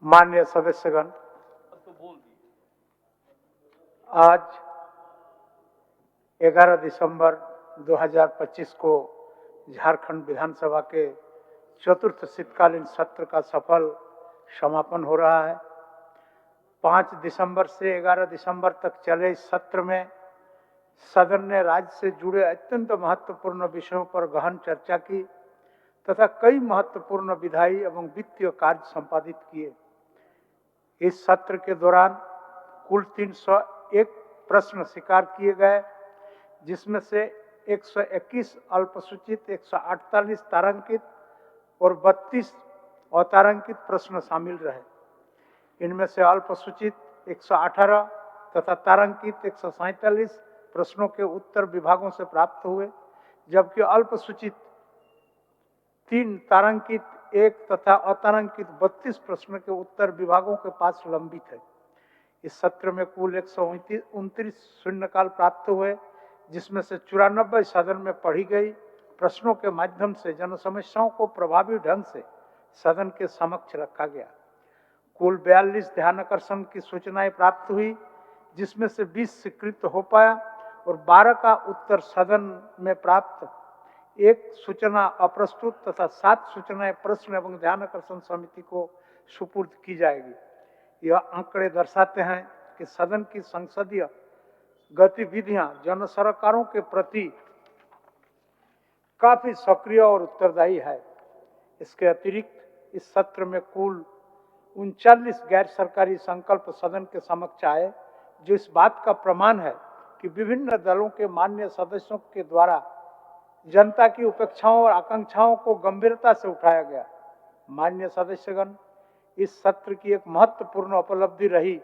माननीय सदस्यगण, आज 11 दिसंबर 2025 को झारखंड विधानसभा के चतुर्थ शीतकालीन सत्र का सफल समापन हो रहा है। 5 दिसंबर से 11 दिसंबर तक चले इस सत्र में सदन ने राज्य से जुड़े अत्यंत महत्वपूर्ण विषयों पर गहन चर्चा की तथा कई महत्वपूर्ण विधायी एवं वित्तीय कार्य संपादित किए। इस सत्र के दौरान कुल 301 प्रश्न स्वीकार किए गए, जिसमें से 121 अल्पसूचित, 148 तारांकित और 32 अतारांकित प्रश्न शामिल रहे। इनमें से अल्पसूचित 118 तथा तारांकित 147 प्रश्नों के उत्तर विभागों से प्राप्त हुए, जबकि अल्पसूचित 3 तारांकित 1 तथा अतारांकित 32 प्रश्नों के उत्तर विभागों के पास लंबित है। इस सत्र में कुल 129 शून्यकाल प्राप्त हुए, जिसमें से 94 सदन में पढ़ी गई प्रश्नों के माध्यम से जन समस्याओं को प्रभावी ढंग से सदन के समक्ष रखा गया। कुल 42 ध्यानाकर्षण की सूचनाएं प्राप्त हुई, जिसमें से 20 स्वीकृत हो पाया और 12 का उत्तर सदन में प्राप्त, 1 सूचना अप्रस्तुत तथा 7 सूचनाएं प्रश्न एवं ध्यानाकर्षण समिति को सुपुर्द की जाएगी। यह आंकड़े दर्शाते हैं कि सदन की संसदीय गतिविधियां जन सरकारों के प्रति काफी सक्रिय और उत्तरदायी है। इसके अतिरिक्त इस सत्र में कुल 39 गैर सरकारी संकल्प सदन के समक्ष आए, जो इस बात का प्रमाण है कि विभिन्न दलों के मान्य सदस्यों के द्वारा जनता की उपेक्षाओं और आकांक्षाओं को गंभीरता से उठाया गया। मान्य सदस्यगण, इस सत्र की एक महत्वपूर्ण उपलब्धि रही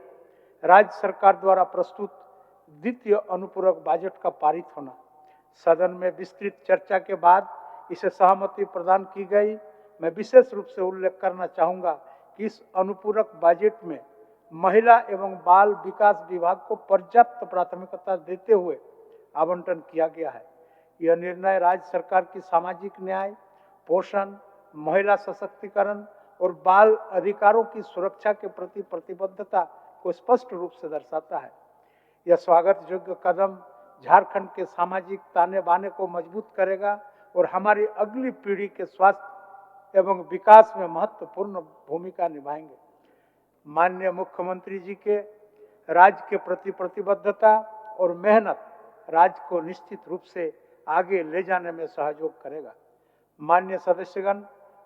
राज्य सरकार द्वारा प्रस्तुत द्वितीय अनुपूरक बजट का पारित होना। सदन में विस्तृत चर्चा के बाद इसे सहमति प्रदान की गई। मैं विशेष रूप से उल्लेख करना चाहूंगा कि इस अनुपूरक बजट में महिला एवं बाल विकास विभाग को पर्याप्त प्राथमिकता देते हुए आवंटन किया गया है। यह निर्णय राज्य सरकार की सामाजिक न्याय, पोषण, महिला सशक्तिकरण और बाल अधिकारों की सुरक्षा के प्रति प्रतिबद्धता को स्पष्ट रूप से दर्शाता है। यह स्वागत योग्य कदम झारखंड के सामाजिक ताने बाने को मजबूत करेगा और हमारी अगली पीढ़ी के स्वास्थ्य एवं विकास में महत्वपूर्ण भूमिका निभाएंगे। माननीय मुख्यमंत्री जी के राज्य के प्रति प्रतिबद्धता और मेहनत राज्य को निश्चित रूप से आगे ले जाने में सहयोग करेगा। माननीय सदस्यगण,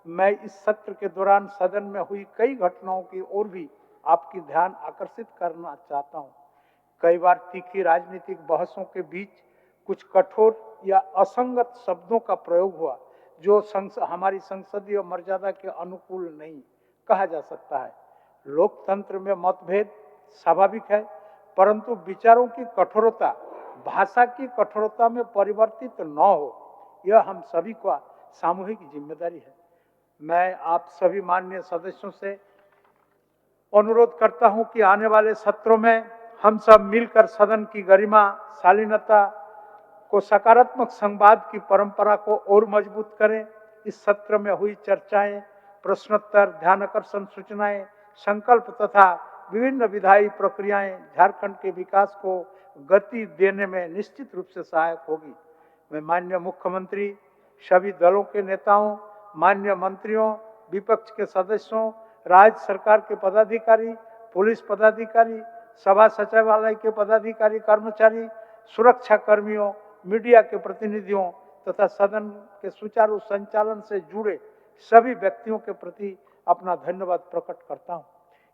मैं इस सत्र के दौरान सदन में हुई कई घटनाओं की ओर भी आपकी ध्यान आकर्षित करना चाहता हूं। कई बार तीखी राजनीतिक बहसों के बीच कुछ कठोर या असंगत शब्दों का प्रयोग हुआ, जो हमारी संसदीय मर्यादा के अनुकूल नहीं कहा जा सकता है। लोकतंत्र में मतभेद स्वाभाविक है, परंतु विचारों की कठोरता भाषा की कठोरता में परिवर्तित न हो, यह हम सभी का सामूहिक जिम्मेदारी है। मैं आप सभी माननीय सदस्यों से अनुरोध करता हूं कि आने वाले सत्रों में हम सब मिलकर सदन की गरिमा, शालीनता को, सकारात्मक संवाद की परंपरा को और मजबूत करें। इस सत्र में हुई चर्चाएं, प्रश्नोत्तर, ध्यानाकर्षण सूचनाएं, संकल्प तथा विभिन्न विधायी प्रक्रियाएं झारखंड के विकास को गति देने में निश्चित रूप से सहायक होगी। मैं माननीय मुख्यमंत्री, सभी दलों के नेताओं, माननीय मंत्रियों, विपक्ष के सदस्यों, राज्य सरकार के पदाधिकारी, पुलिस पदाधिकारी, सभा सचिवालय के पदाधिकारी कर्मचारी, सुरक्षा कर्मियों, मीडिया के प्रतिनिधियों तथा सदन के सुचारू संचालन से जुड़े सभी व्यक्तियों के प्रति अपना धन्यवाद प्रकट करता हूं।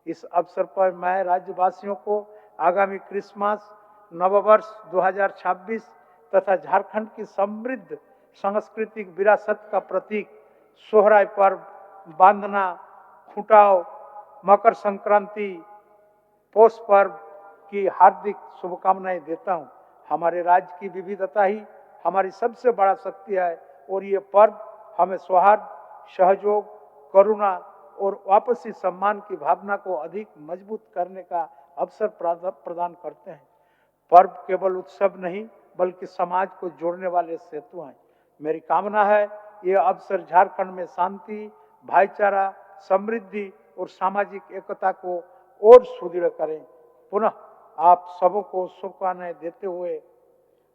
इस अवसर पर मैं राज्यवासियों को आगामी क्रिसमस, नववर्ष 2026 तथा झारखंड की समृद्ध सांस्कृतिक विरासत का प्रतीक सोहराय पर्व, बांधना, खुटाव, मकर संक्रांति, पौष पर्व की हार्दिक शुभकामनाएं देता हूं। हमारे राज्य की विविधता ही हमारी सबसे बड़ा शक्ति है और ये पर्व हमें सौहार्द, सहयोग, करुणा और आपसी सम्मान की भावना को अधिक मजबूत करने का अवसर प्रदान करते हैं। पर्व केवल उत्सव नहीं बल्कि समाज को जोड़ने वाले सेतु हैं। मेरी कामना है ये अवसर झारखंड में शांति, भाईचारा, समृद्धि और सामाजिक एकता को और सुदृढ़ करें। पुनः आप सबको शुभकामनाएं देते हुए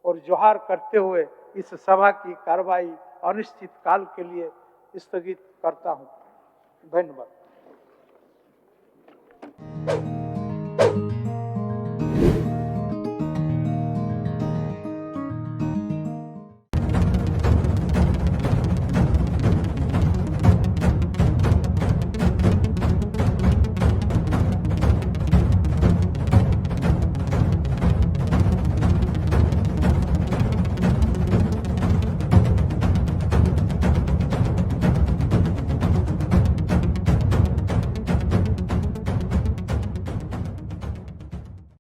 और जोहार करते हुए इस सभा की कार्रवाई अनिश्चित काल के लिए स्थगित करता हूं। धन्यवाद।